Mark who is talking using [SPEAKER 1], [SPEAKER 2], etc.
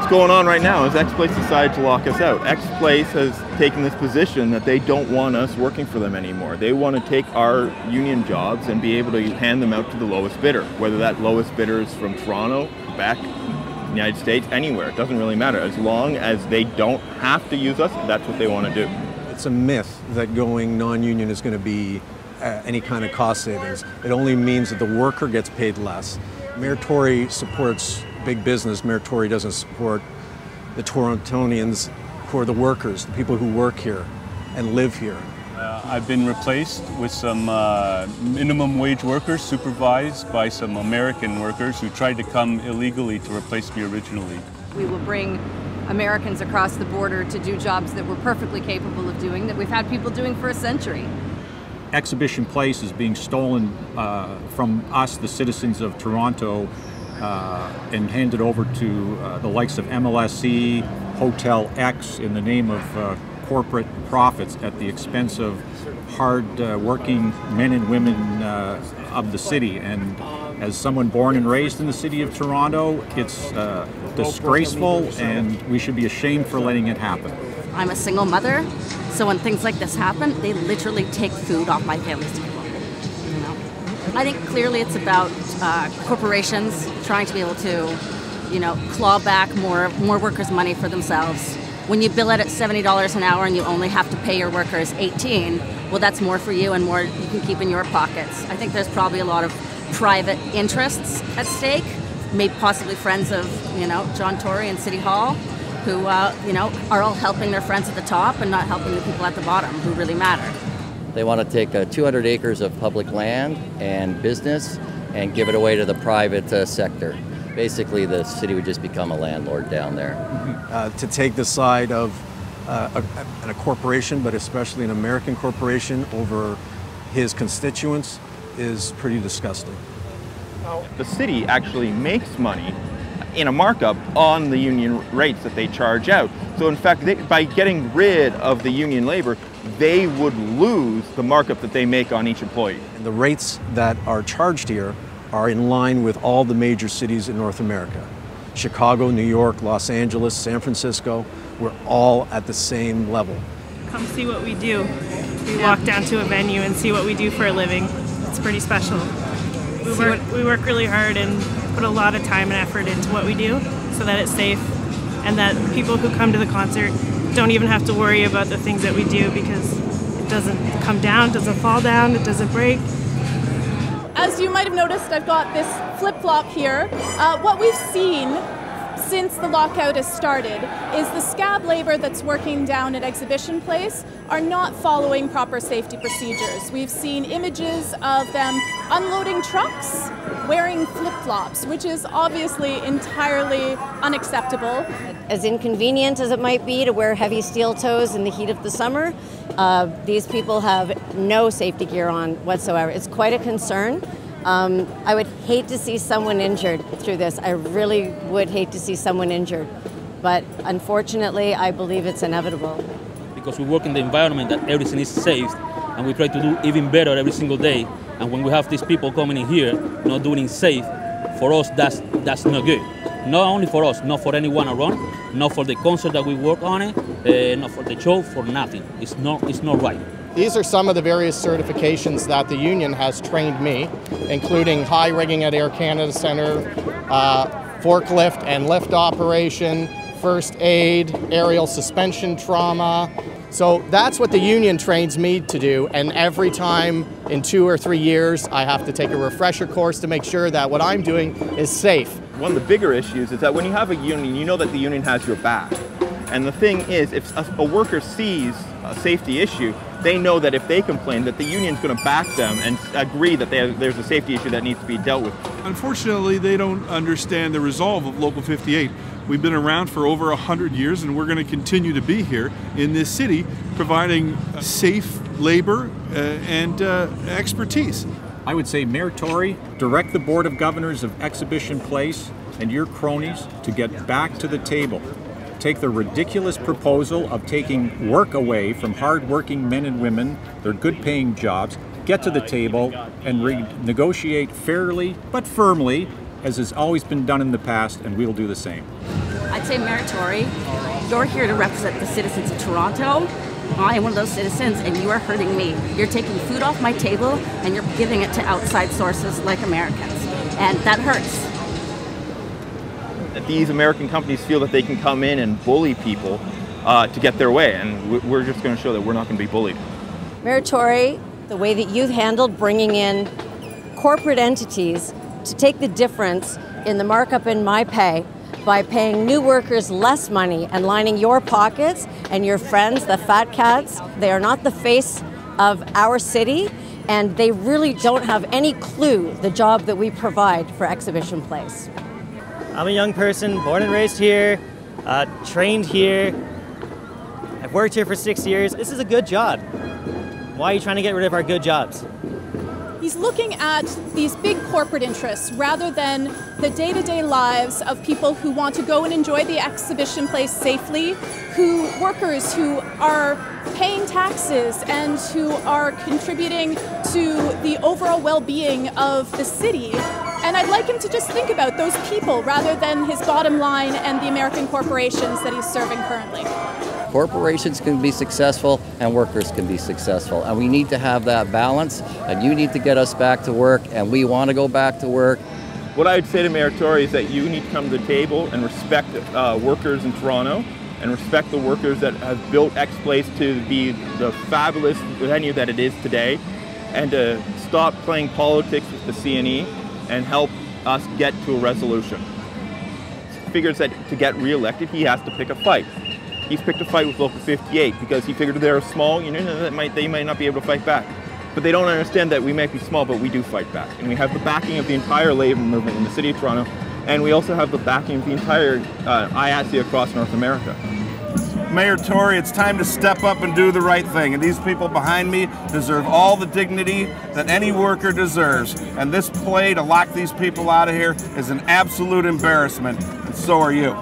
[SPEAKER 1] going on right now is X Place decided to lock us out. X Place has taken this position that they don't want us working for them anymore. They want to take our union jobs and be able to hand them out to the lowest bidder, whether that lowest bidder is from Toronto, Quebec, United States, anywhere. It doesn't really matter. As long as they don't have to use us, that's what they want to do.
[SPEAKER 2] It's a myth that going non-union is going to be any kind of cost savings. It only means that the worker gets paid less. Mayor Tory supports big business. Mayor Tory doesn't support the Torontonians who are the workers, the people who work here and live here.
[SPEAKER 3] I've been replaced with some minimum wage workers supervised by some American workers who tried to come illegally to replace me originally.
[SPEAKER 4] We will bring Americans across the border to do jobs that we're perfectly capable of doing, that we've had people doing for a century.
[SPEAKER 5] Exhibition Place is being stolen from us, the citizens of Toronto, and handed over to the likes of MLSE, Hotel X, in the name of corporate profits at the expense of hard-working men and women of the city. And as someone born and raised in the city of Toronto, it's disgraceful, and we should be ashamed for letting it happen.
[SPEAKER 6] I'm a single mother, so when things like this happen, they literally take food off my family's table. You know? I think clearly it's about corporations trying to be able to, claw back more workers' money for themselves. When you bill it at $70 an hour and you only have to pay your workers $18, well, that's more for you and more you can keep in your pockets. I think there's probably a lot of private interests at stake, maybe possibly friends of, John Tory and City Hall, who, are all helping their friends at the top and not helping the people at the bottom who really matter.
[SPEAKER 7] They want to take 200 acres of public land and business and give it away to the private sector. Basically, the city would just become a landlord down there.
[SPEAKER 2] To take the side of a corporation, but especially an American corporation, over his constituents is pretty disgusting.
[SPEAKER 1] The city actually makes money in a markup on the union rates that they charge out. So in fact, by getting rid of the union labor, they would lose the markup that they make on each employee.
[SPEAKER 2] And the rates that are charged here are in line with all the major cities in North America. Chicago, New York, Los Angeles, San Francisco, we're all at the same level.
[SPEAKER 8] Come see what we do. We walk down to a venue and see what we do for a living. It's pretty special. We work really hard and put a lot of time and effort into what we do so that it's safe and that people who come to the concert don't even have to worry about the things that we do because it doesn't come down, doesn't fall down, it doesn't break.
[SPEAKER 9] As you might have noticed, I've got this flip-flop here. What we've seen since the lockout has started is the scab labor that's working down at Exhibition Place are not following proper safety procedures. We've seen images of them unloading trucks wearing flip-flops, which is obviously entirely unacceptable.
[SPEAKER 6] As inconvenient as it might be to wear heavy steel toes in the heat of the summer, these people have no safety gear on whatsoever. It's quite a concern. I would hate to see someone injured through this. I really would hate to see someone injured. But unfortunately, I believe it's inevitable.
[SPEAKER 10] Because we work in the environment that everything is safe, and we try to do even better every single day. And when we have these people coming in here, not doing it safe, for us, that's not good. Not only for us, not for anyone around, not for the concert that we work on it, not for the show, for nothing. It's not right.
[SPEAKER 11] These are some of the various certifications that the union has trained me, including high rigging at Air Canada Centre, forklift and lift operation, first aid, aerial suspension trauma. So that's what the union trains me to do, and every time in 2 or 3 years I have to take a refresher course to make sure that what I'm doing is safe.
[SPEAKER 1] One of the bigger issues is that when you have a union, you know that the union has your back. And the thing is, if a worker sees a safety issue, they know that if they complain, that the union's going to back them and agree that there's a safety issue that needs to be dealt with.
[SPEAKER 12] Unfortunately, they don't understand the resolve of Local 58. We've been around for over 100 years, and we're going to continue to be here in this city, providing safe labor and expertise.
[SPEAKER 5] I would say, Mayor Tory, direct the Board of Governors of Exhibition Place and your cronies to get back to the table. Take the ridiculous proposal of taking work away from hard-working men and women, their good-paying jobs, get to the table and negotiate fairly but firmly, as has always been done in the past, and we'll do the same.
[SPEAKER 6] I'd say Mayor Tory, you're here to represent the citizens of Toronto. I am one of those citizens, and you are hurting me. You're taking food off my table, and you're giving it to outside sources like Americans, and that hurts.
[SPEAKER 1] These American companies feel that they can come in and bully people to get their way, and we're just going to show that we're not going to be bullied.
[SPEAKER 13] Mayor Tory, the way that you've handled bringing in corporate entities to take the difference in the markup in my pay by paying new workers less money and lining your pockets and your friends, the fat cats, they are not the face of our city, and they really don't have any clue the job that we provide for Exhibition Place.
[SPEAKER 14] I'm a young person, born and raised here, trained here. I've worked here for 6 years. This is a good job. Why are you trying to get rid of our good jobs?
[SPEAKER 9] He's looking at these big corporate interests rather than the day-to-day lives of people who want to go and enjoy the Exhibition Place safely, workers who are paying taxes and who are contributing to the overall well-being of the city. And I'd like him to just think about those people rather than his bottom line and the American corporations that he's serving currently.
[SPEAKER 7] Corporations can be successful and workers can be successful, and we need to have that balance, and you need to get us back to work, and we want to go back to work.
[SPEAKER 1] What I would say to Mayor Tory is that you need to come to the table and respect workers in Toronto and respect the workers that have built X Place to be the fabulous venue that it is today, and to stop playing politics with the CNE and help us get to a resolution. He figures that to get re-elected, he has to pick a fight. He's picked a fight with Local 58 because he figured they're a small union and they might not be able to fight back. But they don't understand that we might be small, but we do fight back. And we have the backing of the entire labor movement in the city of Toronto, and we also have the backing of the entire IATSE across North America.
[SPEAKER 15] Mayor Tory, it's time to step up and do the right thing. And these people behind me deserve all the dignity that any worker deserves. And this play to lock these people out of here is an absolute embarrassment, and so are you.